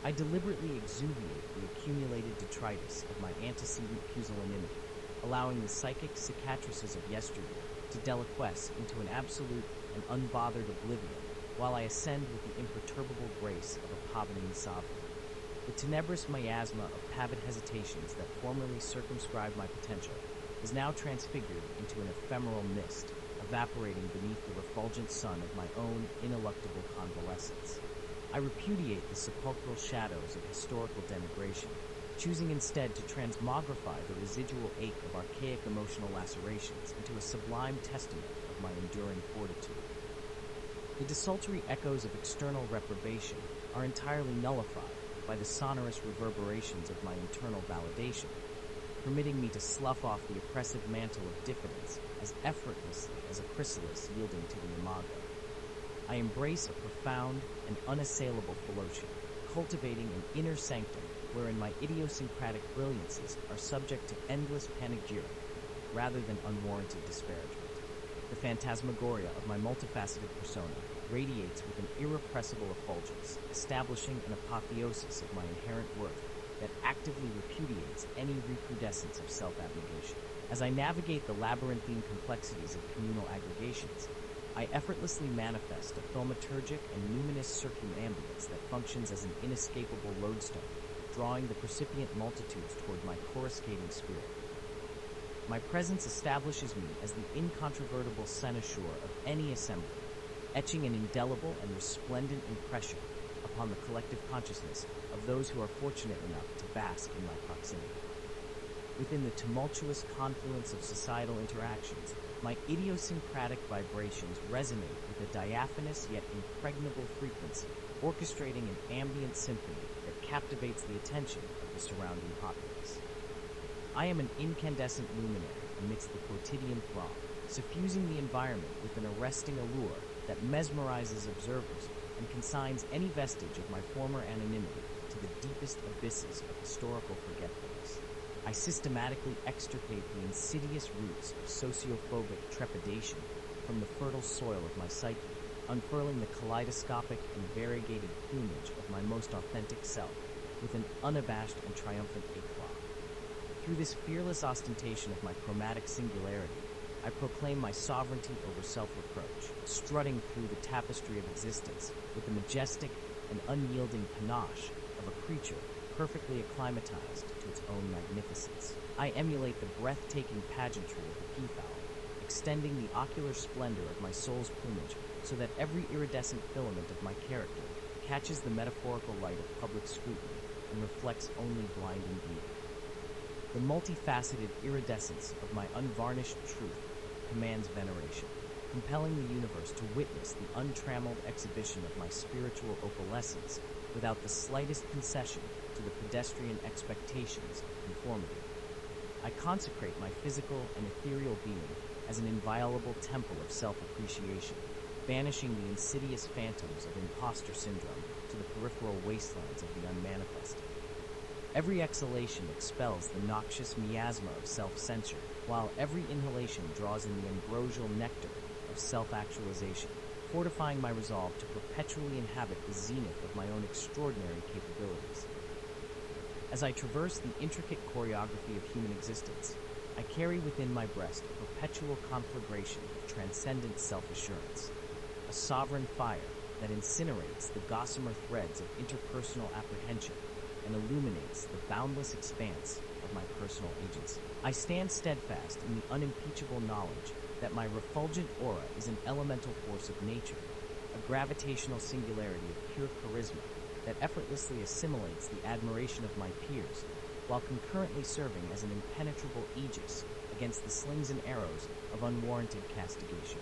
I deliberately exuviate the accumulated detritus of my antecedent pusillanimity, allowing the psychic cicatrices of yesteryear to deliquesce into an absolute and unbothered oblivion, while I ascend with the imperturbable grace of a Pavonine sovereign. The tenebrous miasma of pavid hesitations that formerly circumscribed my potential is now transfigured into an ephemeral mist, evaporating beneath the refulgent sun of my own ineluctable convalescence. I repudiate the sepulchral shadows of historical denigration, choosing instead to transmogrify the residual ache of archaic emotional lacerations into a sublime testament of my enduring fortitude. The desultory echoes of external reprobation are entirely nullified by the sonorous reverberations of my internal validation, permitting me to slough off the oppressive mantle of diffidence as effortlessly as a chrysalis yielding to the imago. I embrace a profound and unassailable philosophy, cultivating an inner sanctum wherein my idiosyncratic brilliances are subject to endless panegyric rather than unwarranted disparagement. The phantasmagoria of my multifaceted persona radiates with an irrepressible effulgence, establishing an apotheosis of my inherent worth that actively repudiates any recrudescence of self-abnegation. As I navigate the labyrinthine complexities of communal aggregations, I effortlessly manifest a thaumaturgic and numinous circumambience that functions as an inescapable lodestone, drawing the percipient multitudes toward my coruscating spirit. My presence establishes me as the incontrovertible cynosure of any assembly, etching an indelible and resplendent impression upon the collective consciousness of those who are fortunate enough to bask in my proximity. Within the tumultuous confluence of societal interactions, my idiosyncratic vibrations resonate with a diaphanous yet impregnable frequency, orchestrating an ambient symphony that captivates the attention of the surrounding populace. I am an incandescent luminary amidst the quotidian throng, suffusing the environment with an arresting allure that mesmerizes observers and consigns any vestige of my former anonymity to the deepest abysses of historical forgetfulness. I systematically extirpate the insidious roots of sociophobic trepidation from the fertile soil of my psyche, unfurling the kaleidoscopic and variegated plumage of my most authentic self with an unabashed and triumphant eclat. Through this fearless ostentation of my chromatic singularity, I proclaim my sovereignty over self-reproach, strutting through the tapestry of existence with the majestic and unyielding panache of a creature perfectly acclimatized to its own magnificence. I emulate the breathtaking pageantry of the peafowl, extending the ocular splendor of my soul's plumage so that every iridescent filament of my character catches the metaphorical light of public scrutiny and reflects only blinding beauty. The multifaceted iridescence of my unvarnished truth commands veneration, compelling the universe to witness the untrammeled exhibition of my spiritual opalescence without the slightest concession to the pedestrian expectations of conformity. I consecrate my physical and ethereal being as an inviolable temple of self-appreciation, banishing the insidious phantoms of imposter syndrome to the peripheral wastelands of the unmanifested. Every exhalation expels the noxious miasma of self-censure, while every inhalation draws in the ambrosial nectar of self-actualization, fortifying my resolve to perpetually inhabit the zenith of my own extraordinary capabilities. As I traverse the intricate choreography of human existence, I carry within my breast a perpetual conflagration of transcendent self-assurance, a sovereign fire that incinerates the gossamer threads of interpersonal apprehension and illuminates the boundless expanse of my personal agency. I stand steadfast in the unimpeachable knowledge that my refulgent aura is an elemental force of nature, a gravitational singularity of pure charisma that effortlessly assimilates the admiration of my peers, while concurrently serving as an impenetrable aegis against the slings and arrows of unwarranted castigation.